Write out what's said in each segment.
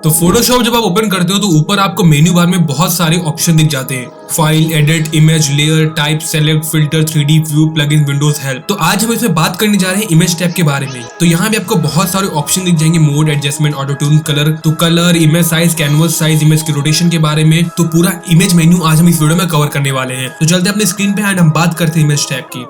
तो फोटोशॉप जब आप ओपन करते हो तो ऊपर आपको मेन्यू बार में बहुत सारे ऑप्शन दिख जाते हैं। File, edit, image, layer, type, select, filter, 3D view, plugin, Windows help. तो आज हम इसमें बात करने जा रहे हैं इमेज टैब के बारे में। तो यहाँ भी आपको बहुत सारे ऑप्शन दिख जाएंगे, mode, adjustment, auto tune, colour. तो colour, image size, canvas size, image की रोटेशन के बारे में तो पूरा इमेज मेन्यू आज हम इस वीडियो में कवर करने वाले हैं। तो चलते हैं अपने स्क्रीन पे एंड हम बात करते हैं इमेज टैब की।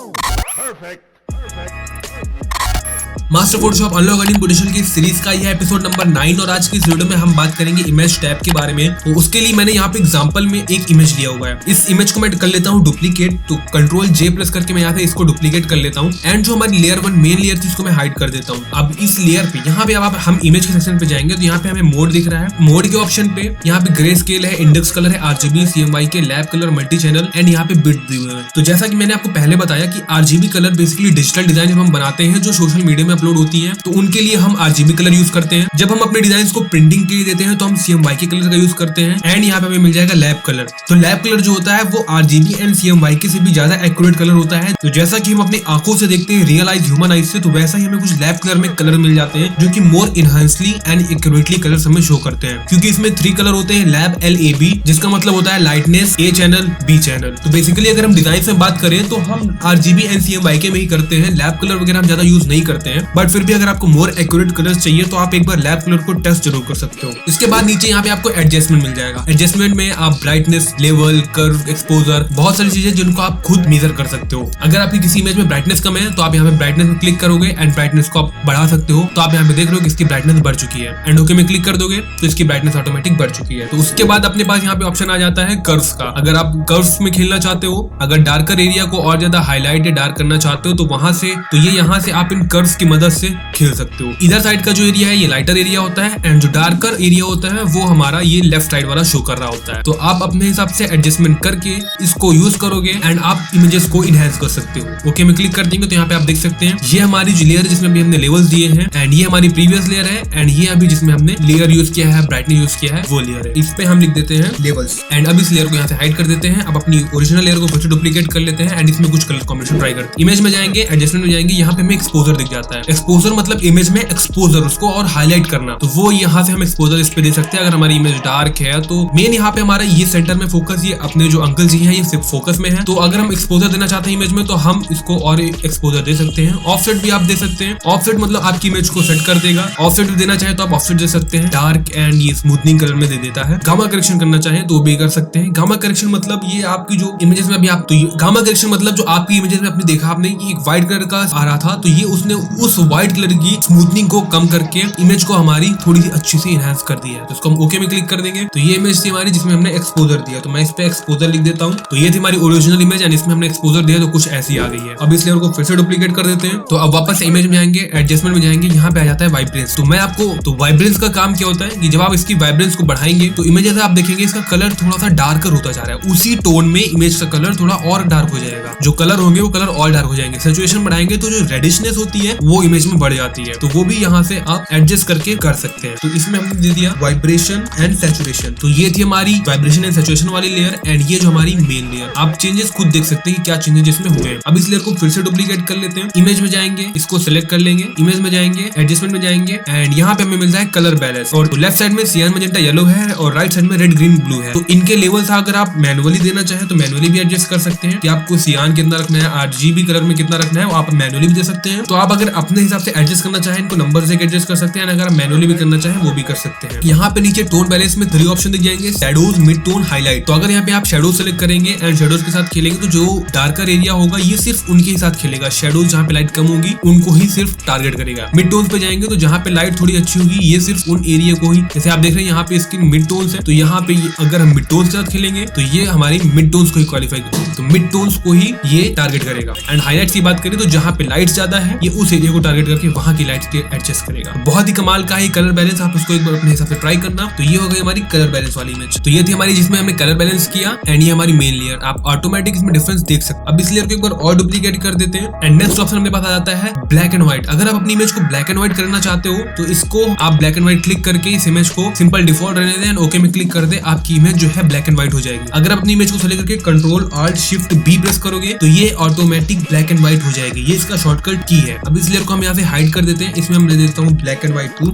Master Photoshop unlock earning potential की सीरीज का यह एपिसोड नंबर 9 और आज की इस वीडियो में हम बात करेंगे इमेज टैब के बारे में। तो उसके लिए मैंने यहाँ पे एग्जांपल में एक इमेज लिया हुआ है। इस इमेज को मैं कर लेता हूँ डुप्लीकेट। तो कंट्रोल J प्रेस करके मैं यहाँ पे इसको डुप्लीकेट कर लेता हूँ एंड जो हमारी लेयर 1 मेन लेयर थी इसको मैं हाइड कर देता हूँ। अब इस लेयर पे यहाँ पे अब हम इमेज के सेक्शन पे जाएंगे तो यहाँ पे हमें मोड दिख रहा है। मोड के ऑप्शन पे यहाँ पे ग्रे स्केल है, इंडेक्स कलर है, RGB, CMYK, lab colour, multi channel and यहाँ पे बिट दिए हुए हैं। तो जैसा कि मैंने आपको पहले बताया कि RGB colour basically digital design जब हम बनाते हैं जो सोशल मीडिया में अपलोड होती है तो उनके लिए हम RGB कलर यूज करते हैं। जब हम अपने डिजाइन को प्रिंटिंग के लिए देते हैं तो हम CMYK कलर का यूज करते हैं एंड यहाँ पे हमें मिल जाएगा लैब कलर। तो लैब कलर जो होता है वो RGB एंड CMYK से भी ज्यादा एक्यूरेट कलर होता है। तो जैसा कि हम अपनी आंखों से देखते हैं रियल आइज, ह्यूमन आइज से, तो वैसा ही हमें कुछ लैब कलर में कलर मिल जाते हैं जो कि मोर इनहांसली एंड एक्यूरेटली कलर हमें शो करते हैं। क्योंकि इसमें 3 कलर होते हैं, लैब LAB, जिसका मतलब होता है lightness, A channel, B channel. तो बेसिकली अगर हम डिजाइन में बात करें तो हम RGB एंड CMYK में ही करते हैं, लैब कलर वगैरह हम ज्यादा यूज नहीं करते हैं। बट फिर भी अगर आपको मोर एक्यूरेट कलर्स चाहिए तो आप एक बार लैब कलर को टेस्ट जरूर कर सकते हो। इसके बाद नीचे यहाँ पे आपको एडजस्टमेंट मिल जाएगा। एडजस्टमेंट में आप ब्राइटनेस, लेवल, कर्व, एक्सपोजर, बहुत सारी चीजें जिनको आप खुद मेजर कर सकते हो। अगर आपकी किसी इमेज में ब्राइटनेस कम है तो आप यहाँ पे ब्राइटनेस में क्लिक करोगे एंड ब्राइटनेस को आप बढ़ा सकते हो। तो आप यहाँ पे देख रहे हो कि इसकी ब्राइटनेस बढ़ चुकी है एंड ओके में क्लिक कर दोगे तो इसकी ब्राइटनेस ऑटोमेटिक बढ़ चुकी है। तो उसके बाद अपने पास यहाँ पे ऑप्शन आ जाता है कर्व्स का। अगर आप कर्व्स में खेलना चाहते हो, अगर डार्कर एरिया को और ज्यादा हाईलाइट या डार्क करना चाहते हो तो वहां से तो ये यहाँ से आप इन कर्व्स की मदद से खेल सकते हो। इधर साइड का जो एरिया है ये लाइटर एरिया होता है एंड जो डार्कर एरिया होता है वो हमारा ये लेफ्ट साइड वाला शो कर रहा होता है। तो आप अपने हिसाब से एडजस्टमेंट करके इसको यूज करोगे एंड आप इमेजेस को इनहेंस कर सकते हो। ओके में क्लिक कर देंगे तो यहाँ पे आप देख सकते हैं ये हमारी जो लेयर जिसमें भी हमने लेवल्स दिए हैं एंड ये हमारी प्रीवियस लेयर है एंड ये अभी जिसमें हमने लेयर यूज किया है, ब्राइटनेस यूज किया है, वो लेयर है। इस पे हम लिख देते हैं लेवल्स एंड अब इस लेयर को यहाँ से हाइड कर देते हैं। अब अपनी ओरिजिनल लेयर को फिर से डुप्लीकेट कर लेते हैं एंड इसमें कुछ कलर कॉम्बिनेशन ट्राई करते हैं। इमेज में जाएंगे, एडजस्टमेंट में जाएंगे, यहाँ पे हमें एक्सपोजर दिख जाता है। एक्सपोजर मतलब इमेज में एक्सपोजर उसको और हाईलाइट करना, तो वो यहाँ से हम एक्सपोजर इस पे दे सकते हैं। अगर हमारी इमेज डार्क है तो मेन यहाँ पे हमारा ये सेंटर में फोकस, ये अपने जो अंकल जी हैं ये सिर्फ फोकस में है। तो अगर हम एक्सपोजर देना चाहते हैं इमेज में तो हम इसको और एक्सपोजर दे सकते हैं। ऑफसेट भी आप दे सकते हैं। ऑफसेट मतलब आपकी इमेज को सेट कर देगा। ऑफसेट भी देना चाहे तो आप ऑफसेट दे सकते हैं, डार्क एंड ये स्मूथनिंग कलर में दे देता है। गामा करेक्शन करना चाहे तो भी कर सकते हैं। गामा करेक्शन मतलब ये आपकी जो इमेजेस में अभी आप तो गामा करेक्शन मतलब जो आपकी इमेजेस में आपने देखा आपने कि एक व्हाइट कलर का आ रहा था तो ये उसने उस व्हाइट कलर की स्मूथनिंग को कम करके इमेज को हमारी थोड़ी सी अच्छी से इनहांस कर दिया है। तो इसको हम ओके में क्लिक कर देंगे तो ये इमेज थी हमारी जिसमें हमने एक्सपोजर दिया। तो मैं इस पे एक्सपोजर लिख देता हूँ। तो ये थी हमारी ओरिजिनल इमेज एंड इसमें हमने एक्सपोजर दिया तो कुछ ऐसी आ गई है। अब इस लेयर को फिर से डुप्लीकेट कर देते हैं। तो अब वापस इमेज में आएंगे, एडजस्टमेंट में जाएंगे, यहाँ पे आ जाता है वाइब्रेंस। तो मैं आपको तो वाइब्रेंस का काम क्या होता है कि जब आप इसकी वाइब्रेंस को बढ़ाएंगे तो इमेज जैसे आप देखेंगे इसका कलर थोड़ा सा डार्कर होता जा रहा है। उसी टोन में इमेज का कलर थोड़ा और डार्क हो जाएगा। जो कलर होंगे वो कलर और डार्क हो जाएंगे। सैचुरेशन बढ़ाएंगे तो जो रेडिशनेस होती है वो इमेज में बढ़ जाती है। तो वो भी यहाँ से आप एडजस्ट करके कर सकते हैं। तो इसमें हमने दे दिया वाइब्रेशन एंड सैचुरेशन। तो ये थी हमारी वाइब्रेशन एंड सैचुरेशन वाली लेयर एंड ये जो हमारी मेन लेयर। आप चेंजेस खुद देख सकते हैं कि क्या चेंजेस इसमें हुए हैं। अब इस लेयर को फिर से डुप्लीकेट कर लेते हैं। इमेज में जाएंगे, इसको सिलेक्ट कर लेंगे, इमेज में जाएंगे, एडजस्टमेंट में जाएंगे एंड यहाँ पे हमें मिलता है कलर बैलेंस। और लेफ्ट साइड में सियान मैजेंटा येलो है और राइट साइड में रेड ग्रीन ब्लू है। तो इनके लेवल्स अगर आप मैनुअली देना चाहें तो मैनुअली भी एडजस्ट कर सकते हैं कि आपको सियान कितना रखना है, RGB कलर में कितना रखना है, वो आप मैनुअली भी दे सकते हैं। तो आप अगर अपने हिसाब से एडजस्ट करना चाहें इनको नंबर से एडजस्ट कर सकते हैं, अगर मैनुअली भी करना चाहें वो भी कर सकते हैं। यहाँ पे नीचे टोन बैलेंस में 3 ऑप्शन दिख जाएंगे, शैडोज, मिड टोन, हाईलाइट। तो अगर यहाँ पे आप शैडोज सेलेक्ट करेंगे एंड शैडोज के साथ खेलेंगे तो जो डार्कर एरिया होगा ये सिर्फ उनके ही साथ खेलेगा। शैडोज जहाँ पे लाइट कम होगी उनको ही सिर्फ टारगेट करेगा। मिड टोन्स पे जाएंगे तो जहाँ पे लाइट थोड़ी अच्छी होगी ये सिर्फ उन एरिया को ही, जैसे आप देख रहे हैं यहाँ पे इसकी मिड टोन्स है तो यहाँ पे अगर हम मिड टोन्स के साथ खेलेंगे तो ये हमारी मिड टोन्स को ही क्वालिफाई करेगा। तो मिड टोन्स को ही ये टारगेट करेगा। एंड हाईलाइट्स की बात करें तो जहाँ पे लाइट ज्यादा है ये उस एरिया को टारगेट करके वहां की लाइट के एडजस्ट करेगा। बहुत ही कमाल का है कलर बैलेंस, आप उसको एक बार अपने हिसाब से ट्राई करना। तो ये हो गई हमारी कलर बैलेंस वाली इमेज। तो ये थी हमारी जिसमें हमने कलर बैलेंस किया एंड ये हमारी मेन लेयर। आप ऑटोमेटिक इसमें डिफरेंस देख सकते। अब इस लेयर को एक बार और डुप्लीकेट कर देते हैं एंड नेक्स्ट ऑप्शन हमारे पास आ जाता है ब्लैक एंड व्हाइट। अगर आप अपनी इमेज को ब्लैक एंड व्हाइट करना चाहते हो तो इसको आप ब्लैक एंड व्हाइट क्लिक करके इस इमेज को सिंपल डिफॉल्ट रहने दें, ओके में क्लिक कर दे, आपकी इमेज जो है ब्लैक एंड व्हाइट हो जाएगी। अगर अपनी इमेज को सेलेक्ट करके control Alt Shift B press करोगे तो ये ऑटोमेटिक ब्लैक एंड व्हाइट हो जाएगी। ये इसका शॉर्टकट की है। अब इस लेयर को हम यहाँ से हाइड कर देते हैं। इसमें हम ले देता हूँ black and white to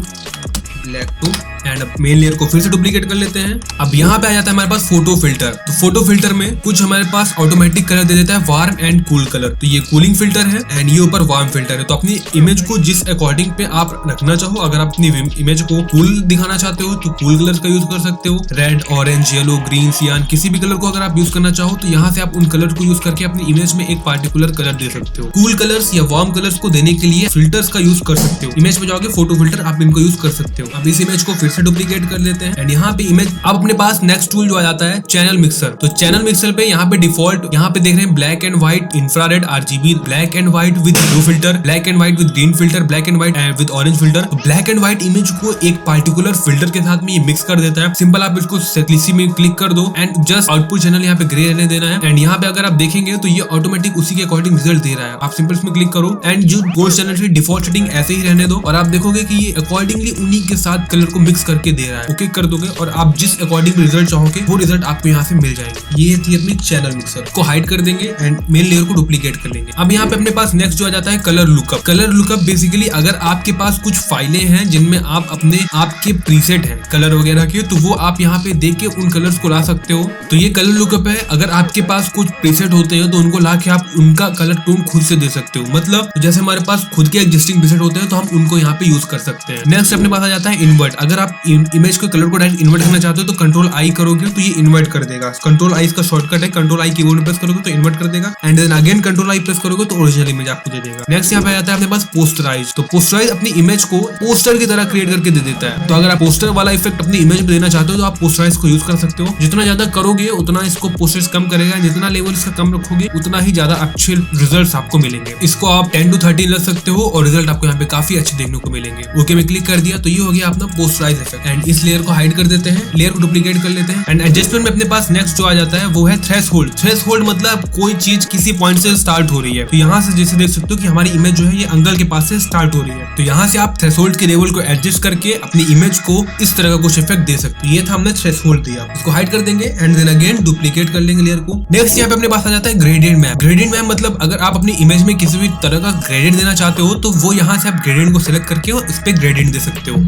black to and अब मेन लेयर को फिर से डुप्लीकेट कर लेते हैं। अब यहाँ पे आ जाता है हमारे पास फोटो फिल्टर। तो फोटो फिल्टर में कुछ हमारे पास ऑटोमेटिक कलर दे देता है वार्म एंड कूल कलर। तो ये कूलिंग फिल्टर है एंड ये ऊपर वार्म फिल्टर है। तो अपनी इमेज को जिस अकॉर्डिंग पे आप रखना चाहो, अगर आप अपनी इमेज को कूल दिखाना चाहते हो तो कूल कलर का यूज कर सकते हो। रेड, ऑरेंज, येलो, ग्रीन, सियान, किसी भी कलर को अगर आप यूज करना चाहो तो यहाँ से आप उन कलर को यूज करके अपनी इमेज में एक पार्टिकुलर कलर दे सकते हो। कूल कलर्स या वार्म कलर्स को देने के लिए फिल्टर्स का यूज कर सकते हो। इमेज में जाओगे फोटो फिल्टर, आप इनको यूज कर सकते हो। अब इस इमेज को फिर से डुप्लीकेट कर लेते हैं एंड यहाँ पे इमेज अब अपने पास नेक्स्ट टूल जो आ जाता है चैनल मिक्सर। तो चैनल मिक्सर पे यहाँ पे डिफॉल्ट यहाँ पे देख रहे हैं black and white, infrared, RGB, black and white with blue filter, black and white with green filter, black and white with orange filter. तो ब्लैक एंड व्हाइट इमेज को एक पार्टिकुलर फिल्टर के साथ में ये मिक्स कर देता है। सिंपल आप इसको सेटलिसी में क्लिक कर दो एंड जस्ट आउटपुट चैनल यहाँ पे ग्रे रहने देना है एंड यहाँ पे अगर आप देखेंगे तो ये ऑटोमेटिक उसी के अकॉर्डिंग रिजल्ट दे रहा है। आप सिंपल इसमें क्लिक करो एंड जो गोल्ड चैनल की डिफॉल्ट सेटिंग ऐसे ही रहने दो और आप देखोगे कि ये अकॉर्डिंगली उन्हीं के साथ कलर को मिक्स करके दे रहा है। ओके कर दोगे और आप जिस अकॉर्डिंग रिजल्ट चाहोगे वो रिजल्ट आपको यहाँ से मिल जाएंगे। ये थी अपनी चैनल मिक्सर को हाइड कर देंगे एंड मेन लेयर को डुप्लीकेट कर लेंगे। अब यहाँ पे अपने पास नेक्स्ट जो आ जाता है colour lookup. Colour lookup basically अगर आपके पास कुछ फाइलें हैं जिनमें आप अपने आपके प्रीसेट हैं कलर वगैरह के, तो वो आप यहाँ पे देख के उन कलर्स को ला सकते हो। तो ये कलर लुकअप है। अगर आपके पास कुछ प्रीसेट होते हैं तो उनको ला के आप उनका कलर टोन खुद से दे सकते हो। मतलब जैसे हमारे पास खुद के एग्जिस्टिंग प्रीसेट होते हैं तो हम उनको यहाँ पे यूज कर सकते हैं। नेक्स्ट अपने पास आ जाता है इन्वर्ट। अगर आप इमेज के कलर को डायरेक्ट इन्वर्ट करना चाहते हो तो कंट्रोल आई करोगे तो ये इन्वर्ट कर देगा। कंट्रोल आई इसका शॉर्टकट है, कंट्रोल आई कीबोर्ड में प्रेस करोगे तो इन्वर्ट कर देगा and then again control I press करोगे तो ओरिजिनल इमेज आपको दे देगा। नेक्स्ट यहाँ पे आ जाता है अपने पास पोस्टराइज। तो पोस्टराइज अपनी इमेज को पोस्टर की तरह क्रिएट करके दे देता है। तो अगर आप पोस्टर वाला इफेक्ट अपनी इमेज में देना चाहते हो तो आप पोस्टराइज को यूज कर सकते हो। जितना ज्यादा करोगे उतना इसको पोस्टराइज कम करेगा, जितना लेवल इसका कम रखोगे उतना ही ज्यादा अच्छे रिजल्ट्स आपको मिलेंगे। इसको आप 10 to 13 रख सकते हो और रिजल्ट आपको यहाँ पे काफी अच्छे देखने को मिलेंगे। ओके में क्लिक कर दिया तो ये हो गया अपना पोस्टराइज इफेक्ट एंड इस लेयर को हाइड कर देते हैं, लेयर को डुप्लीकेट कर लेते हैं एंड एडजस्टमेंट में अपने पास नेक्स्ट जो आ जाता है वो है थ्रेशोल्ड। थ्रेशोल्ड मतलब कोई चीज किसी पॉइंट से स्टार्ट हो रही है। तो यहाँ से जैसे देख सकते हो कि हमारी इमेज जो है ये एंगल के पास से स्टार्ट हो रही है। तो यहाँ से आप थ्रेशोल्ड के लेवल को एडजस्ट करके अपनी इमेज को इस तरह का कुछ इफेक्ट दे सकते हो। ये था हमने थ्रेशोल्ड दिया, इसको हाइड कर देंगे एंड देन अगेन डुप्लीकेट कर लेंगे लेयर को। नेक्स्ट यहाँ पे अपने पास आ जाता है ग्रेडियंट मैप। ग्रेडियंट मैप मतलब अगर आप अपनी इमेज में किसी भी तरह का ग्रेडियंट देना चाहते हो तो वो यहाँ से आप ग्रेडियंट को सिलेक्ट करके इस पे ग्रेडियंट दे सकते हो।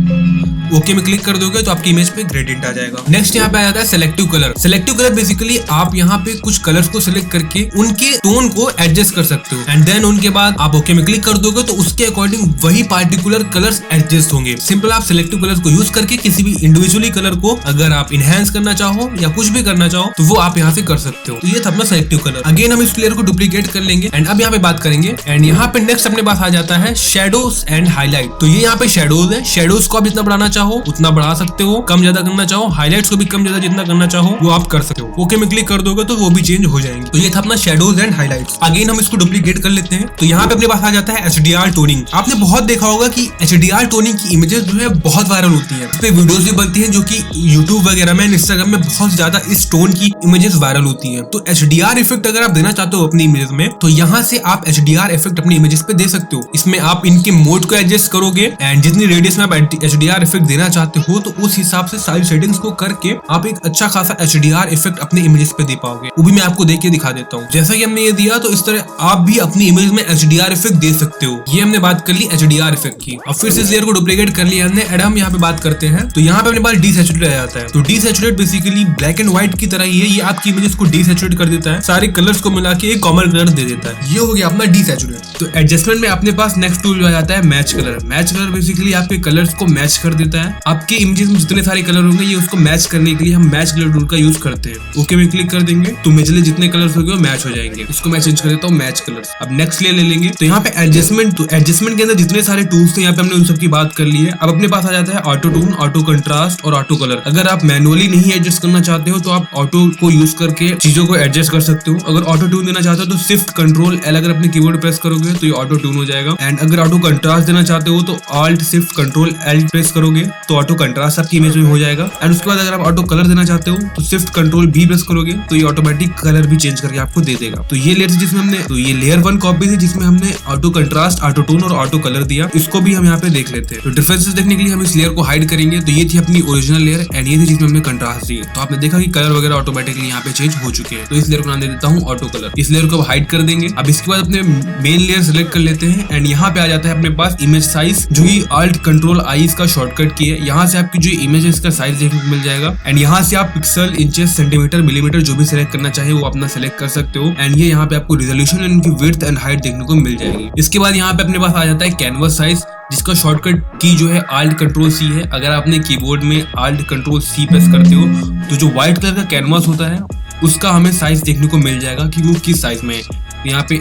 ओके में क्लिक कर दोगे तो आपकी इमेज पे ग्रेडियंट आ जाएगा। नेक्स्ट यहाँ पे आ जाता है selective colour. Selective colour basically आप यहाँ पे कुछ कलर्स को सिलेक्ट करके उनके टोन को एडजस्ट कर सकते हो एंड देन उनके बाद आप ओके में क्लिक कर दोगे तो उसके अकॉर्डिंग वही पार्टिकुलर कलर्स एडजस्ट होंगे। सिंपल आप सिलेक्टिव कलर्स को यूज करके किसी भी इंडिविजुअली कलर को अगर आप इनहेंस करना चाहो या कुछ भी करना चाहो तो वो आप यहाँ से कर सकते हो। तो ये था अपना सिलेक्टिव कलर। अगेन हम इस लेयर को डुप्लीकेट कर लेंगे एंड अब यहाँ पे बात करेंगे एंड यहाँ पे नेक्स्ट अपने पास आ जाता है शेडोज एंड हाईलाइट। तो ये यहाँ पे शेडोज है। शेडोज को आप जितना बढ़ाना चाहो उतना बढ़ा सकते हो, कम ज्यादा करना चाहो हाईलाइट्स को भी कम ज्यादा जितना करना चाहो वो आप कर सकते हो। ओके में क्लिक कर दोगे तो वो भी चेंज हो जाएंगे। तो ये था अपना शेडोज एंड हाईलाइट्स। अगेन हम इसको डुप्लीकेट कर लेते हैं। तो यहाँ पे अपने पास आ जाता है HDR टोनिंग। आपने बहुत देखा होगा कि HDR टोनिंग की इमेजेस जो है बहुत वायरल होती है, इस पे वीडियोस भी बनती हैं जो कि YouTube वगैरह में, इंस्टाग्राम में बहुत ज्यादा इस टोन की इमेजेस वायरल होती हैं। तो HDR इफेक्ट अगर आप देना चाहते हो अपनी इमेज में तो यहाँ से आप HDR इफेक्ट अपनी इमेजेस पे दे सकते हो। इसमें आप इनके मोड को एडजस्ट करोगे एंड जितनी रेडियस में आप HDR इफेक्ट देना चाहते हो तो उस हिसाब से सारी सेटिंग्स को करके आप एक अच्छा खासा HDR इफेक्ट अपने इमेजेस पे दे पाओगे। वो भी मैं आपको देख के दिखा देता हूँ। जैसा कि हमने ये दिया तो इस तरह आप भी अपनी इमेज में HDR इफेक्ट दे सकते हो। ये हमने बात कर ली HDR इफेक्ट की। अब फिर से इस लेयर को डुप्लीकेट कर लिया हमने एंड हम यहाँ पे बात करते हैं। तो यहाँ पे अपने पास डीसैचुरेट आ जाता है। तो डीसैचुरेट बेसिकली ब्लैक एंड व्हाइट की तरह ही है। ये आपकी इमेजेस को डीसैचुरेट कर देता है, सारे कलर्स को मिला के एक कॉमन कलर दे देता है। ये हो गया अपना डीसैचुरेट। तो एडजस्टमेंट में अपने पास नेक्स्ट टूल जो आ जाता है match colour. Match colour basically आपके कलर्स को मैच कर देता है। आपके इमेजेस में जितने सारे कलर होंगे ये उसको मैच करने के लिए हम मैच कलर टूल का यूज करते हैं। ओके में क्लिक कर देंगे तो मेजरली जितने कलर्स होंगे वो मैच हो जाएंगे। इसको मैं चेंज कर देता हूँ मैच कलर्स। अब नेक्स्ट ले लेंगे। तो यहाँ पे एडजस्टमेंट, तो एडजस्टमेंट के अंदर जितने सारे टूल्स थे यहाँ पे हमने उन सब की बात कर ली है। अब अपने पास आ जाता है ऑटो टून, ऑटो कंट्रास्ट और ऑटो कलर। अगर आप मैनुअली नहीं एडजस्ट करना चाहते हो तो आप ऑटो को यूज करके चीजों को एडजस्ट कर सकते हो। अगर ऑटो ट्यून देना चाहते हो तो शिफ्ट कंट्रोल एल अगर अपने कीबोर्ड प्रेस करोगे तो ये ऑटो ट्यून हो जाएगा। एंड अगर ऑटो कंट्रास्ट देना चाहते हो तो alt shift control L press करोगे तो ऑटो कंट्रास्ट आपकी इमेज में हो जाएगा। एंड उसके बाद अगर आप ऑटो कलर देना चाहते हो तो शिफ्ट कंट्रोल भी प्रेस करोगे तो ये ऑटोमेटिक कलर भी चेंज करके आपको दे देगा। तो ये लेयर जिसमें हमने, तो ये लेयर 1 कॉपी थी जिसमें हमने ऑटो कंट्रास्ट, ऑटो टून और ऑटो कलर दिया। इसको भी हम यहाँ पे देख लेते हैं। तो डिफरेंसेस देखने के लिए हम इस लेयर को हाइड करेंगे। तो ये थी अपनी ओरिजिनल लेयर एंड ये थी जिसमें हमने कंट्रास्ट दिए। तो आपने देखा कि कलर वगैरह ऑटोमेटिकली यहाँ पे चेंज हो चुके हैं। तो इस लेयर को नाम दे देता हूँ ऑटो कलर। इस लेयर को हाइड कर देंगे। अब इसके बाद अपने मेन लेयर सेलेक्ट कर लेते हैं एंड यहाँ पे आ जाता है अपने पास इमेज साइज, जो ही Alt Control I का शॉर्टकट की है। यहाँ से आपकी जो इमेज है इसका साइज देखने को मिल जाएगा एंड यहाँ से आप पिक्सल, इंचेस, सेंटीमीटर, मिलीमीटर जो भी सिलेक्ट करना चाहे वो अपना सेलेक्ट कर सकते हो एंड ये यहाँ पे आपको रिजोल्यूशन एंड इनकी विड्थ एंड हाइट देखने को मिल जाएगी। इसके बाद यहाँ पे अपने पास आ जाता है कैनवस साइज, जिसका शॉर्टकट की जो है Alt Control C है। अगर आपने कीबोर्ड में Alt Control C प्रेस करते हो तो जो व्हाइट कलर का कैनवस होता है उसका हमें साइज देखने को मिल जाएगा कि वो किस साइज में है। यहाँ पे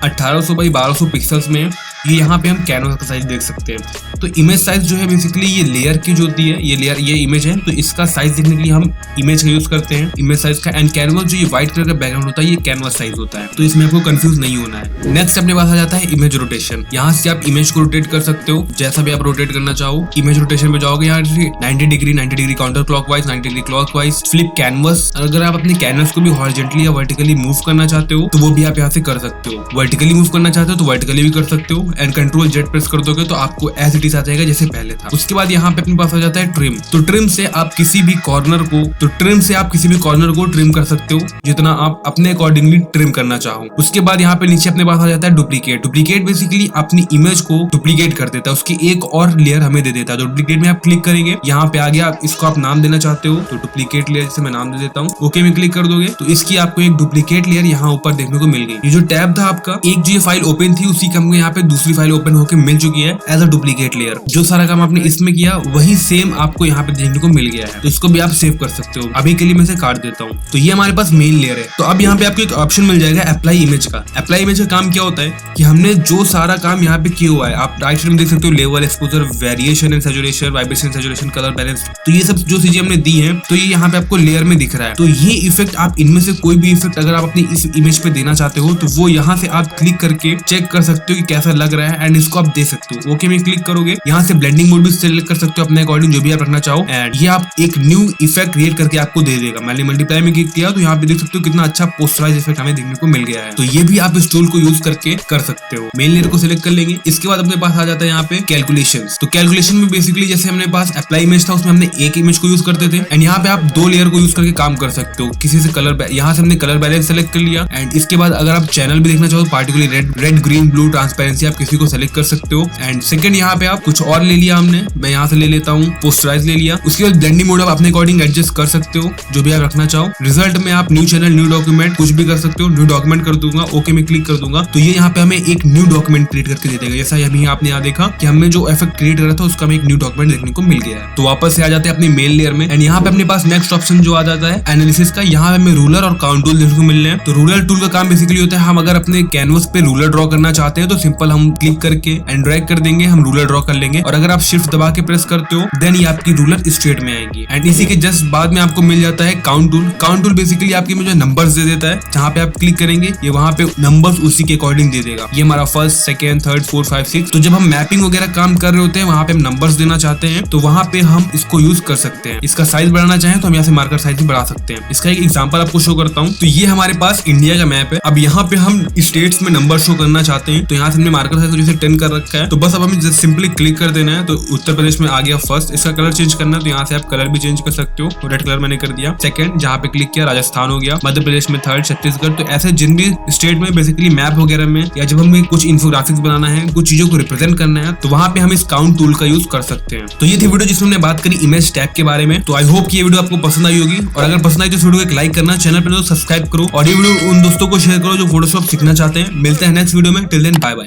1800 बाई 1200 पिक्सल्स में ये यहाँ पे हम कैनवस का साइज देख सकते हैं। तो इमेज साइज जो है बेसिकली ये लेयर की जो होती है, ये लेयर ये इमेज है, तो इसका साइज देखने के लिए हम इमेज का यूज करते हैं, इमेज साइज का। एंड कैनवस जो ये व्हाइट कलर का बैकग्राउंड होता है ये कैनवस साइज होता है, तो इसमें आपको कंफ्यूज नहीं होना है। नेक्स्ट अपने पास आ जाता है इमेज रोटेशन। यहाँ से आप इमेज को रोटेट कर सकते हो जैसा भी आप रोटेट करना चाहो। इमेज रोटेशन में जाओगे यहाँ 90 degree counter clockwise, 90 degree clockwise, flip canvas. अगर आप अपने कैनवस को भी हॉरिजॉन्टली या वर्टिकली मूव करना चाहते हो तो वो भी आप यहाँ से कर सकते हो। वर्टिकली मूव करना चाहते हो तो वर्टिकली भी कर सकते हो एंड कंट्रोल जेड प्रेस कर दोगे तो आपको एज इट इज आ जाएगा जैसे पहले था। उसके बाद यहाँ पे अपने पास आ जाता है ट्रिम। तो ट्रिम से आप किसी भी कॉर्नर को ट्रिम कर सकते हो जितना आप अपने अकॉर्डिंगली ट्रिम करना चाहो। उसके बाद यहाँ पे नीचे अपने पास आ जाता है डुप्लीकेट। डुप्लीकेट बेसिकली अपनी इमेज को डुप्लीकेट कर देता है, उसकी एक और लेयर हमें दे देता है। तो डुप्लीकेट में आप क्लिक करेंगे, यहाँ पे आ गया, इसको आप नाम देना चाहते हो तो डुप्लीकेट लेयर जैसे मैं नाम दे देता हूँ। ओके में क्लिक कर दोगे तो इसकी आपको एक डुप्लीकेट लेयर यहाँ ऊपर देखने को मिल गई। ये जो टैब था आपका, एक जो फाइल ओपन थी उसी का हमको यहाँ पे दूसरी फाइल ओपन होकर मिल चुकी है एज अ डुप्लीकेट लेयर। जो सारा काम आपने इसमें किया वही सेम आपको यहाँ पे देखने को मिल गया है, तो इसको भी आप सेव कर सकते हो। अभी के लिए मैं इसे काट देता हूँ। तो ये हमारे पास मेन लेयर है। तो अब यहाँ पे आपको एक ऑप्शन मिल जाएगा अप्लाई इमेज का। अप्लाई इमेज का काम क्या होता है कि हमने जो सारा काम यहाँ पे किया हुआ है, आप राइट साइड में देख सकते हो, level, exposure, variation and saturation, vibration, saturation, colour balance, तो ये सब जो चीजें हमने दी है तो ये यहाँ पे आपको लेयर में दिख रहा है। तो ये इफेक्ट आप इनमें से कोई भी इफेक्ट अगर आप अपनी इस इमेज पे देना चाहते हो तो वो यहाँ से आप क्लिक करके चेक कर सकते हो कि कैसा लग रहा है एंड इसको आप दे सकते हो। ओके में क्लिक करोगे, यहाँ से ब्लेंडिंग मोड भी सिलेक्ट कर सकते हो अपने अकॉर्डिंग जो भी आप रखना चाहो एंड ये आप एक न्यू इफेक्ट क्रिएट करके आपको दे देगा। मैंने मल्टीप्लाई में क्लिक किया तो यहाँ पे देख सकते हो कितना अच्छा पोस्टराइज इफेक्ट हमें देखने को मिल गया है। तो ये भी आप इस टूल को यूज करके कर सकते हो। मेन लेयर को सिलेक्ट कर लेंगे। इसके बाद अपने पास आ जाता है यहाँ पे कैलकुलेशंस। तो कैलकुलेशन में बेसिकली जैसे हमने पास अप्लाई इमेज था उसमें हमने एक इमेज को यूज करते थे एंड यहाँ पे आप दो लेयर को यूज करके काम कर सकते हो। किसी से कलर, यहाँ से हमने कलर बैलेंस सेलेक्ट कर लिया एंड इसके बाद अगर आप चैनल भी देखना चाहो particular red, green, blue, transparency आप किसी को सेलेक्ट कर सकते हो एंड सेकंड यहाँ पे आप कुछ और ले लिया हमने, मैं यहाँ से ले लेता हूँ पोस्टराइज ले लिया। उसके बाद ब्लेंडिंग मोड आप अपने अकॉर्डिंग एडजस्ट कर सकते हो जो भी आप रखना चाहो। रिजल्ट में आप न्यू चैनल, न्यू डॉक्यूमेंट कुछ भी कर सकते हो। न्यू डॉक्यूमेंट कर दूंगा, ओके में क्लिक कर दूंगा तो ये यहाँ पे हमें एक न्यू डॉक्यूमेंट क्रिएट करके दे देगा। जैसा अभी आपने यहाँ देखा कि हमने जो इफेक्ट क्रिएट करा था उसका हमें एक न्यू डॉक्यूमेंट देखने को मिल गया है। तो वापस से आ जाते हैं अपनी मेन लेयर में एंड यहाँ पे अपने पास नेक्स्ट ऑप्शन जो आ जाता है एनालिसिस का। यहाँ पे हमें रूलर और काउंट टूल देखने को मिल रहे हैं। तो रूलर टूल का काम बेसिकली होता है हम अगर अपने कैनवस पे रूलर ड्रॉ करना चाहते हैं तो सिंपल हम क्लिक करके एंड ड्रैग कर देंगे, हम रूलर ड्रॉ कर लेंगे और अगर आप शिफ्ट दबा के प्रेस करते हो देन ये आपकी रूलर स्ट्रेट में आएगी। एंड इसी के जस्ट बाद में आपको मिल जाता है count tool. Count tool basically आपके मुझे नंबर्स दे देता है, जहाँ पे आप क्लिक करेंगे ये वहाँ पे नंबर्स उसी के अकॉर्डिंग दे देगा। ये हमारा फर्स्ट, सेकंड, थर्ड, 4, 5, 6। तो जब हम मैपिंग वगैरह काम कर रहे होते हैं वहाँ पे हम नंबर्स देना चाहते हैं तो वहाँ पे हम इसको यूज कर सकते हैं। इसका साइज बढ़ाना चाहें तो हम यहाँ से मार्कर साइज भी बढ़ा सकते हैं। इसका एक एग्जांपल आपको शो करता हूँ। तो ये हमारे पास इंडिया का मैप है। अब यहाँ पे हम स्टेट्स में नंबर शो करना चाहते हैं तो यहाँ से हमने मार्कर साइज जैसे 10 कर रखा है। तो बस अब हमें सिंपली क्लिक कर देना है। तो उत्तर प्रदेश में आ गया फर्स्ट। इसका कलर चेंज करना है तो यहाँ से आप कलर भी चेंज कर सकते हो। तो रेड कलर मैंने कर दिया। सेकंड जहाँ पे क्लिक किया राजस्थान हो गया। मध्य प्रदेश में थर्ड, छत्तीसगढ़। तो ऐसे जिन भी स्टेट में बेसिकली मैप वगैरह में या जब हमें कुछ इन्फोग्राफिक्स बनाना है, कुछ चीजों को रिप्रेजेंट करना है तो वहाँ पे हम इस काउंट टूल का यूज कर सकते हैं। तो ये थी वीडियो जिसमें हमने बात करी इमेज टैग के बारे में। तो आई होप कि ये वीडियो आपको पसंद आई होगी और अगर पसंद आई तो इस वीडियो को एक लाइक करना, चैनल पर सब्सक्राइब करो और ये वीडियो उन दोस्तों को शेयर करो जो फोटोशॉप सीखना चाहते हैं। मिलते हैं नेक्स्ट वीडियो में। Till then bye bye.